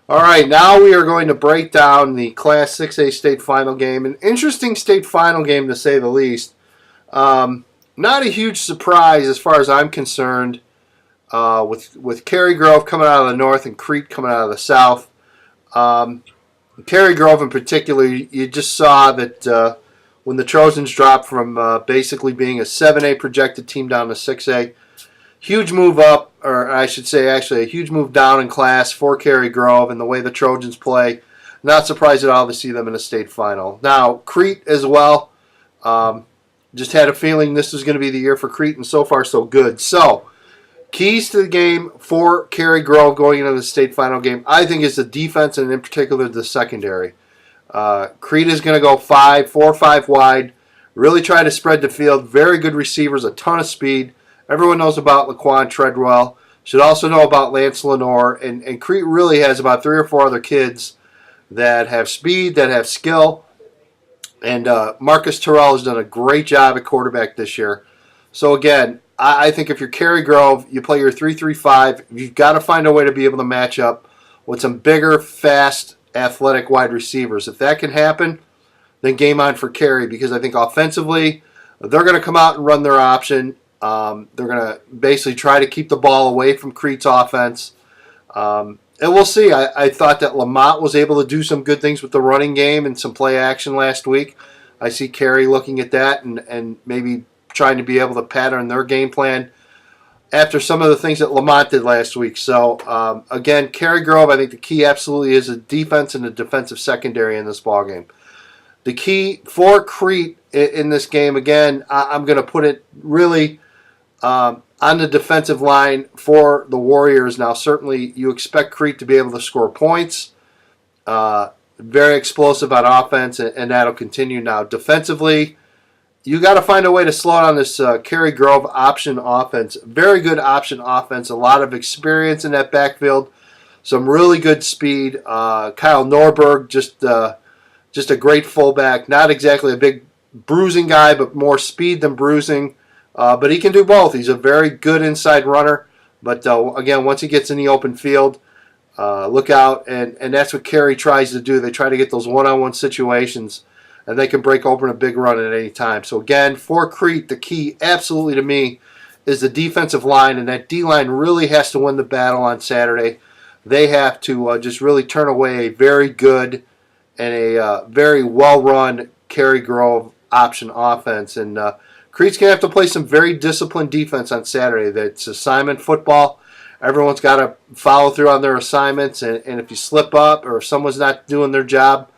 All right, now we are going to break down the Class 6A state final game. An interesting state final game, to say the least. Not a huge surprise as far as I'm concerned, with Cary-Grove coming out of the north and Crete coming out of the south. Cary-Grove in particular, you just saw that when the Trojans dropped from basically being a 7A projected team down to 6A, huge move up, or I should say actually a huge move down in class for Cary-Grove and the way the Trojans play. Not surprised at all to see them in a state final. Now, Crete as well. Just had a feeling this was going to be the year for Crete, and so far so good. So, keys to the game for Cary-Grove going into the state final game, I think, is the defense and in particular the secondary. Crete is going to go 4 or 5 wide, really try to spread the field. Very good receivers, a ton of speed. Everyone knows about Laquan Treadwell. Should also know about Lance Lenore. And Crete really has about 3 or 4 other kids that have speed, that have skill. And Marcus Terrell has done a great job at quarterback this year. So again, I think if you're Cary-Grove, you play your 3-3-5. You've got to find a way to be able to match up with some bigger, fast, athletic wide receivers. If that can happen, then game on for Cary, because I think offensively, they're going to come out and run their option. They're going to basically try to keep the ball away from Crete's offense. And we'll see. I thought that Lamont was able to do some good things with the running game and some play action last week. I see Cary looking at that and maybe trying to be able to pattern their game plan after some of the things that Lamont did last week. So, again, Cary-Grove, I think the key absolutely is a defense and a defensive secondary in this ballgame. The key for Crete in this game, again, I'm going to put it really on the defensive line for the Warriors. Now, certainly you expect Crete to be able to score points. Very explosive on offense, and that'll continue. Now, defensively, you got to find a way to slow down this Cary-Grove option offense. Very good option offense. A lot of experience in that backfield. Some really good speed. Kyle Norberg, just a great fullback. Not exactly a big bruising guy, but more speed than bruising. But he can do both. He's a very good inside runner. But again, once he gets in the open field, look out. And that's what Kerry tries to do. They try to get those one-on-one situations, and they can break open a big run at any time. So again, for Crete, the key absolutely to me is the defensive line, and that D-line really has to win the battle on Saturday. They have to just really turn away a very good and a very well-run Cary-Grove option offense. And Crete's going to have to play some very disciplined defense on Saturday. That's assignment football. Everyone's got to follow through on their assignments, and if you slip up or if someone's not doing their job,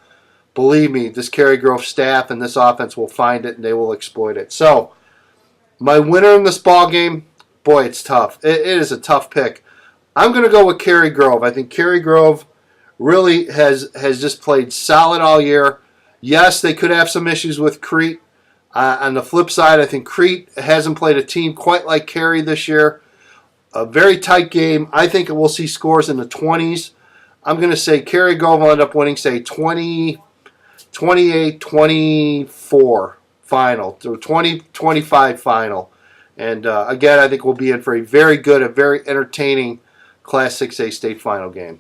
believe me, this Cary-Grove staff and this offense will find it and they will exploit it. So, my winner in this ball game, boy, it's tough. It is a tough pick. I'm going to go with Cary-Grove. I think Cary-Grove really has just played solid all year. Yes, they could have some issues with Crete. On the flip side, I think Crete hasn't played a team quite like Cary this year. A very tight game. I think we'll see scores in the 20s. I'm going to say Cary-Grove will end up winning, say, 28-24 final, to 20-25 final. And again, I think we'll be in for a very good, a very entertaining Class 6A state final game.